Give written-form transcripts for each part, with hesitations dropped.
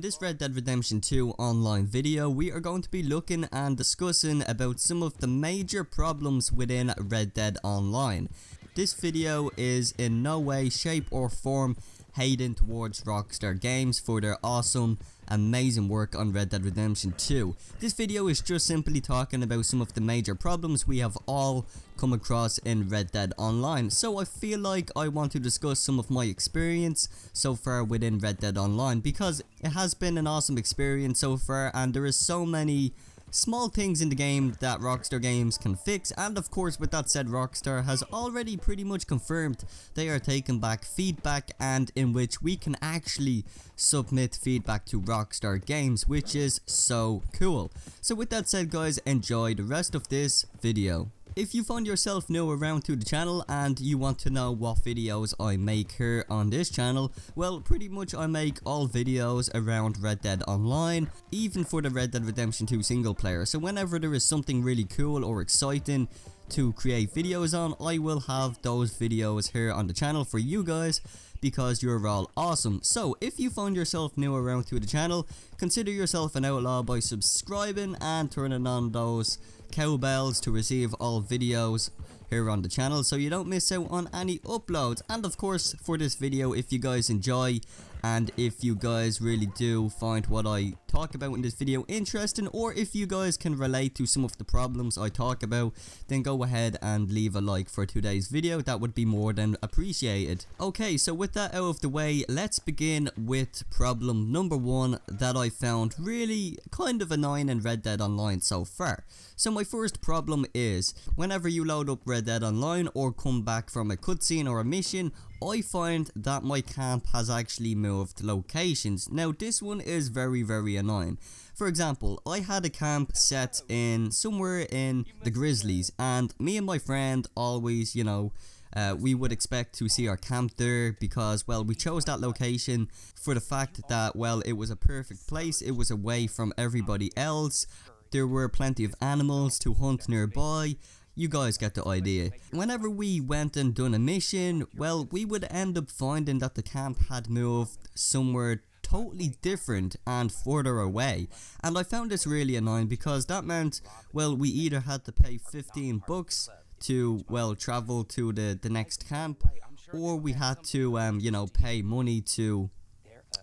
this Red Dead Redemption 2 online video, we are going to be looking and discussing about some of the major problems within Red Dead Online. This video is in no way, shape or form hating towards Rockstar Games for their awesome, amazing work on Red Dead Redemption 2. This video is just simply talking about some of the major problems we have all come across in Red Dead Online. So I feel like I want to discuss some of my experience so far within Red Dead Online, because it has been an awesome experience so far and there is so many small things in the game that Rockstar Games can fix. And of course, with that said, Rockstar has already pretty much confirmed they are taking back feedback, and in which we can actually submit feedback to Rockstar Games, which is so cool. So with that said guys, enjoy the rest of this video. If you find yourself new around to the channel and you want to know what videos I make here on this channel, well, pretty much I make all videos around Red Dead Online, even for the Red Dead Redemption 2 single player. So whenever there is something really cool or exciting to create videos on, I will have those videos here on the channel for you guys, because you're all awesome. So if you find yourself new around to the channel, consider yourself an outlaw by subscribing and turning on those cowbells to receive all videos here on the channel so you don't miss out on any uploads. And of course, for this video, if you guys enjoy and if you guys really do find what I talk about in this video interesting, or if you guys can relate to some of the problems I talk about, then go ahead and leave a like for today's video. That would be more than appreciated. Okay, so with that out of the way, let's begin with problem number one that I found really kind of annoying in Red Dead Online so far. So my first problem is, whenever you load up Red Dead Online or come back from a cutscene or a mission, I find that my camp has actually moved locations. Now this one is very annoying. For example, I had a camp set in somewhere in the Grizzlies, and me and my friend always, you know, we would expect to see our camp there because, well, we chose that location for the fact that, well, it was a perfect place. It was away from everybody else. There were plenty of animals to hunt nearby. You guys get the idea. Whenever we went and done a mission, well, we would end up finding that the camp had moved somewhere totally different and further away. And I found this really annoying because that meant, well, we either had to pay 15 bucks to, well, travel to the next camp, or we had to, you know, pay money to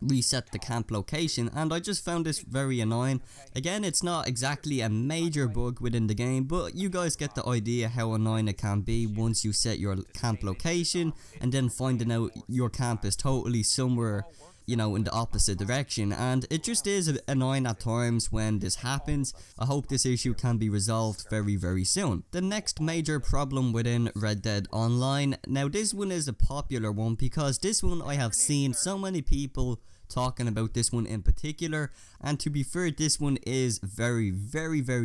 reset the camp location. And I just found this very annoying. Again, it's not exactly a major bug within the game, but you guys get the idea how annoying it can be once you set your camp location and then finding out your camp is totally somewhere, you know, in the opposite direction. And it just is annoying at times when this happens. I hope this issue can be resolved very soon. The next major problem within Red Dead Online, now this one is a popular one because this one I have seen so many people talking about this one in particular, and to be fair, this one is very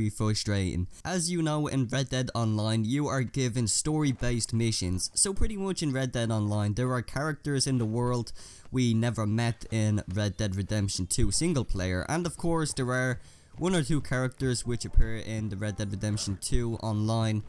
frustrating. As you know, in Red Dead Online you are given story based missions. So pretty much in Red Dead Online there are characters in the world we never met in Red Dead Redemption 2 single player, and of course there are one or two characters which appear in the Red Dead Redemption 2 online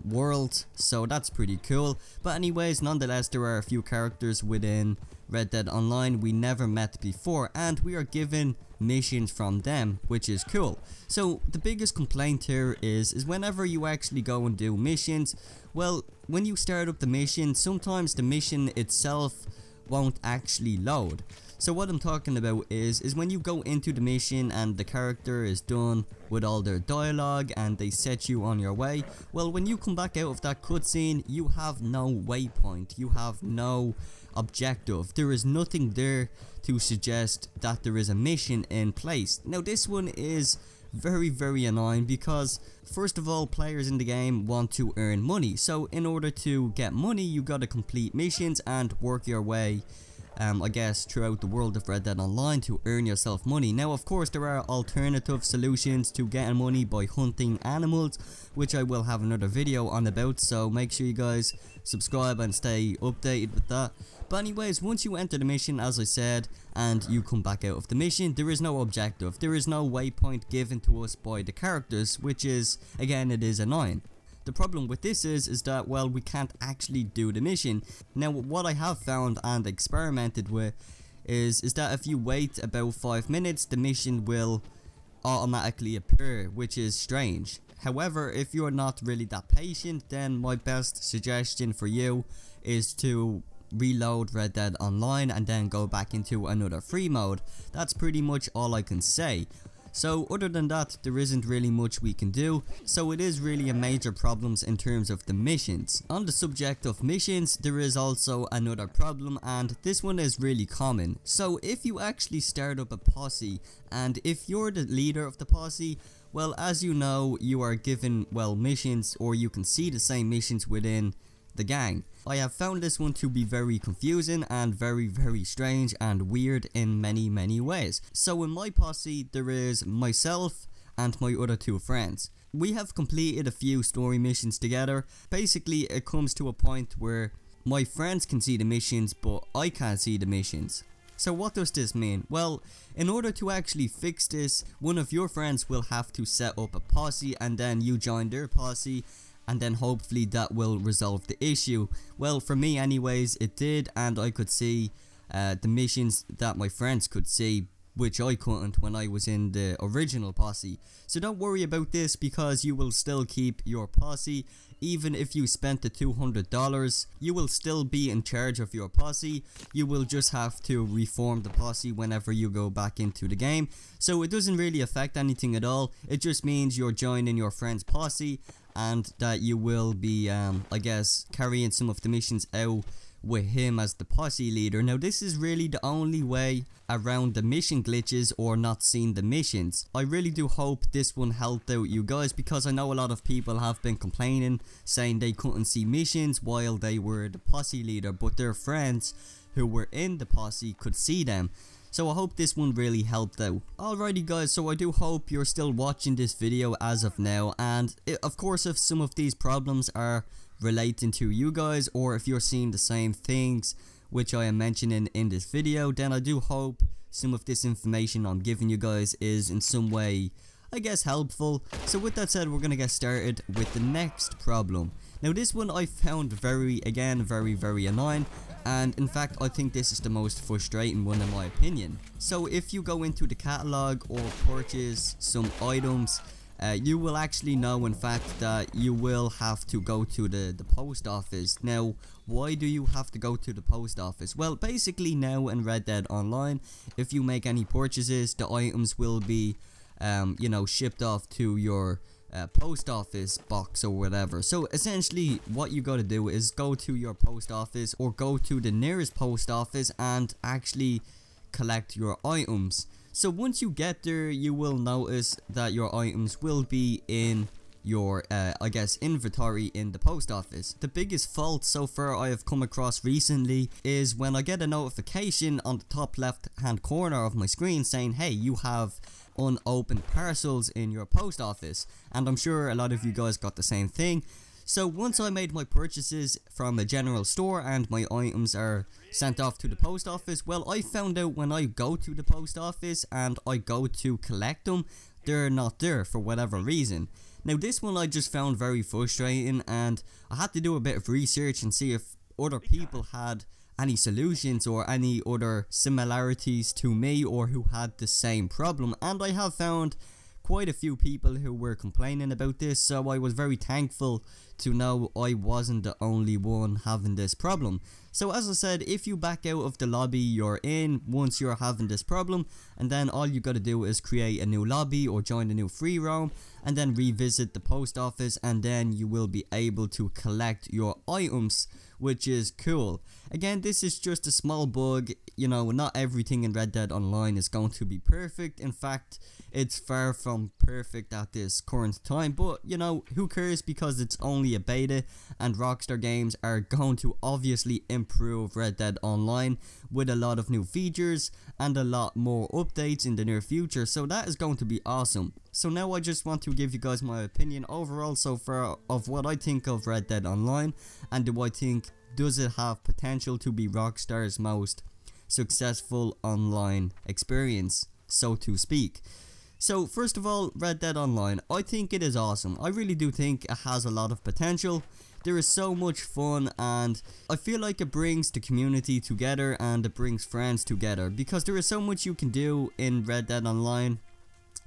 world, so that's pretty cool. But anyways, nonetheless, there are a few characters within Red Dead Online we never met before, and we are given missions from them, which is cool. So the biggest complaint here is whenever you actually go and do missions, well, when you start up the mission, sometimes the mission itself won't actually load. So what I'm talking about is when you go into the mission and the character is done with all their dialogue and they set you on your way, well, when you come back out of that cutscene, you have no waypoint, you have no objective. There is nothing there to suggest that there is a mission in place. Now this one is very annoying because, first of all, players in the game want to earn money. So in order to get money, you gotta complete missions and work your way, I guess, throughout the world of Red Dead Online to earn yourself money. Now of course there are alternative solutions to getting money by hunting animals, which I will have another video on about, so make sure you guys subscribe and stay updated with that. But anyways, once you enter the mission, as I said, and you come back out of the mission, there is no objective, there is no waypoint given to us by the characters, which is, again, it is annoying. The problem with this is that, well, we can't actually do the mission. Now what I have found and experimented with is that if you wait about 5 minutes, the mission will automatically appear, which is strange. However, if you're not really that patient, then my best suggestion for you is to reload Red Dead Online and then go back into another free mode. That's pretty much all I can say. So other than that, there isn't really much we can do, so it is really a major problem in terms of the missions. On the subject of missions, there is also another problem, and this one is really common. So if you actually start up a posse, and if you're the leader of the posse, well, as you know, you are given, well, missions, or you can see the same missions within the gang. I have found this one to be very confusing and very strange and weird in many ways. So in my posse, there is myself and my other 2 friends. We have completed a few story missions together. Basically, it comes to a point where my friends can see the missions, but I can't see the missions. So what does this mean? Well, in order to actually fix this, one of your friends will have to set up a posse, and then you join their posse, and then hopefully that will resolve the issue. Well, for me anyways, it did, and I could see the missions that my friends could see, which I couldn't when I was in the original posse. So don't worry about this, because you will still keep your posse. Even if you spent the $200, you will still be in charge of your posse. You will just have to reform the posse whenever you go back into the game. So it doesn't really affect anything at all. It just means you're joining your friend's posse, and that you will be, I guess, carrying some of the missions out with him as the posse leader. Now this is really the only way around the mission glitches or not seeing the missions. I really do hope this one helped out you guys, because I know a lot of people have been complaining, saying they couldn't see missions while they were the posse leader, but their friends who were in the posse could see them. So I hope this one really helped out. Alrighty guys, so I do hope you're still watching this video as of now, and of course if some of these problems are relating to you guys, or if you're seeing the same things which I am mentioning in this video, then I do hope some of this information I'm giving you guys is in some way, I guess, helpful. So with that said, we're gonna get started with the next problem. Now this one I found very annoying, and in fact I think this is the most frustrating one in my opinion. So if you go into the catalog or purchase some items, you will actually know in fact that you will have to go to the post office. Now why do you have to go to the post office? Well, basically now in Red Dead Online, if you make any purchases, the items will be you know, shipped off to your post office box or whatever. So essentially what you gotta do is go to your post office, or go to the nearest post office, and actually collect your items. So once you get there, you will notice that your items will be in your I guess inventory in the post office. The biggest fault so far I have come across recently is when I get a notification on the top left hand corner of my screen saying, hey, you have unopened parcels in your post office, and I'm sure a lot of you guys got the same thing. So once I made my purchases from a general store and my items are sent off to the post office, well, I found out when I go to the post office and I go to collect them, they're not there for whatever reason. Now this one I just found very frustrating, and I had to do a bit of research and see if other people had any solutions or any other similarities to me, or who had the same problem, and I have found quite a few people who were complaining about this, so I was very thankful to know I wasn't the only one having this problem. So as I said, if you back out of the lobby you're in once you're having this problem, and then all you gotta do is create a new lobby or join a new free roam, and then revisit the post office, and then you will be able to collect your items, which is cool. Again, this is just a small bug. You know, not everything in Red Dead Online is going to be perfect. In fact, it's far from perfect at this current time, but you know, who cares, because it's only a beta, and Rockstar Games are going to obviously improve Red Dead Online with a lot of new features and a lot more updates in the near future, so that is going to be awesome. So now I just want to give you guys my opinion overall so far of what I think of Red Dead Online, and do I think, does it have potential to be Rockstar's most successful online experience, so to speak. So first of all, Red Dead Online, I think it is awesome. I really do think it has a lot of potential. There is so much fun, and I feel like it brings the community together and it brings friends together, because there is so much you can do in Red Dead Online.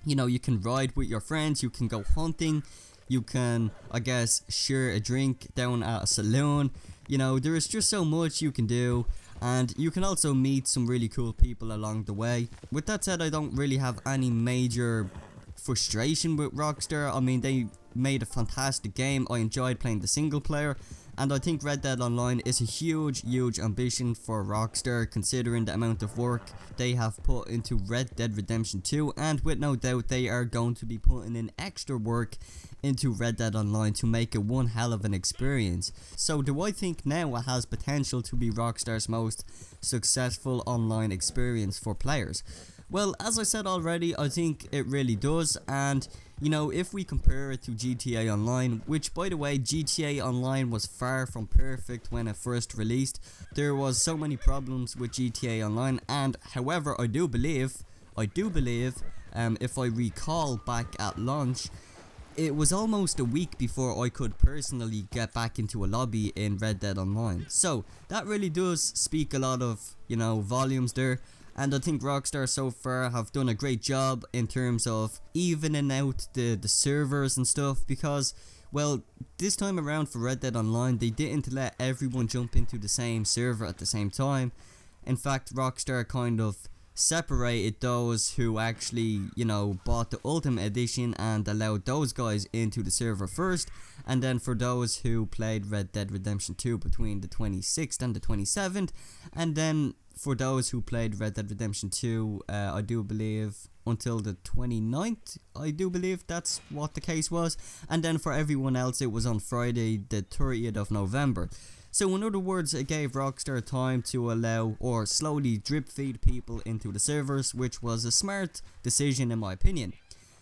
You know, you can ride with your friends, you can go hunting, you can, I guess, share a drink down at a saloon. You know, there is just so much you can do, and you can also meet some really cool people along the way. With that said, I don't really have any major frustration with Rockstar. I mean, they made a fantastic game. I enjoyed playing the single player, and I think Red Dead Online is a huge ambition for Rockstar, considering the amount of work they have put into Red Dead Redemption 2, and with no doubt they are going to be putting in extra work into Red Dead Online to make it one hell of an experience. So do I think now it has potential to be Rockstar's most successful online experience for players? Well, as I said already, I think it really does. And you know, if we compare it to GTA Online, which by the way, GTA Online was far from perfect when it first released. There was so many problems with GTA Online, and however, I do believe, if I recall back at launch, it was almost a week before I could personally get back into a lobby in Red Dead Online. So that really does speak a lot of, you know, volumes there. And I think Rockstar so far have done a great job in terms of evening out the servers and stuff, because, well, this time around for Red Dead Online, they didn't let everyone jump into the same server at the same time. In fact, Rockstar kind of separated those who actually, you know, bought the Ultimate Edition and allowed those guys into the server first, and then for those who played Red Dead Redemption 2 between the 26th and the 27th, and then for those who played Red Dead Redemption 2, I do believe until the 29th, I do believe that's what the case was, and then for everyone else it was on Friday the 30th of November. So in other words, it gave Rockstar time to allow or slowly drip feed people into the servers, which was a smart decision in my opinion.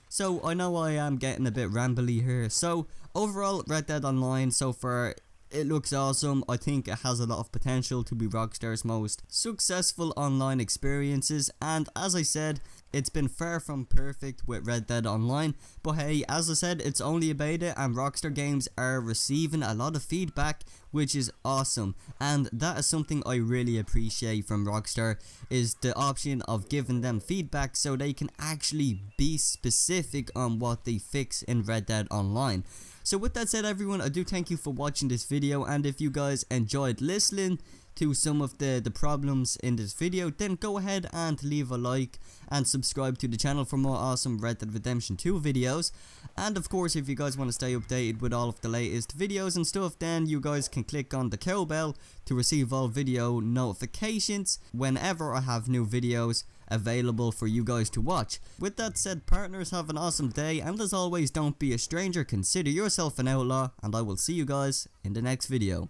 So I know I am getting a bit rambly here. So overall, Red Dead Online so far, it looks awesome. I think it has a lot of potential to be Rockstar's most successful online experiences, and as I said, it's been far from perfect with Red Dead Online, but hey, as I said, it's only a beta and Rockstar games are receiving a lot of feedback, which is awesome, and that is something I really appreciate from Rockstar, is the option of giving them feedback so they can actually be specific on what they fix in Red Dead Online. So with that said, everyone, I do thank you for watching this video, and if you guys enjoyed listening to some of the problems in this video, then go ahead and leave a like and subscribe to the channel for more awesome Red Dead Redemption 2 videos. And of course, if you guys want to stay updated with all of the latest videos and stuff, then you guys can click on the cowbell to receive all video notifications whenever I have new videos available for you guys to watch. With that said, partners, have an awesome day, and as always, don't be a stranger, consider yourself an outlaw, and I will see you guys in the next video.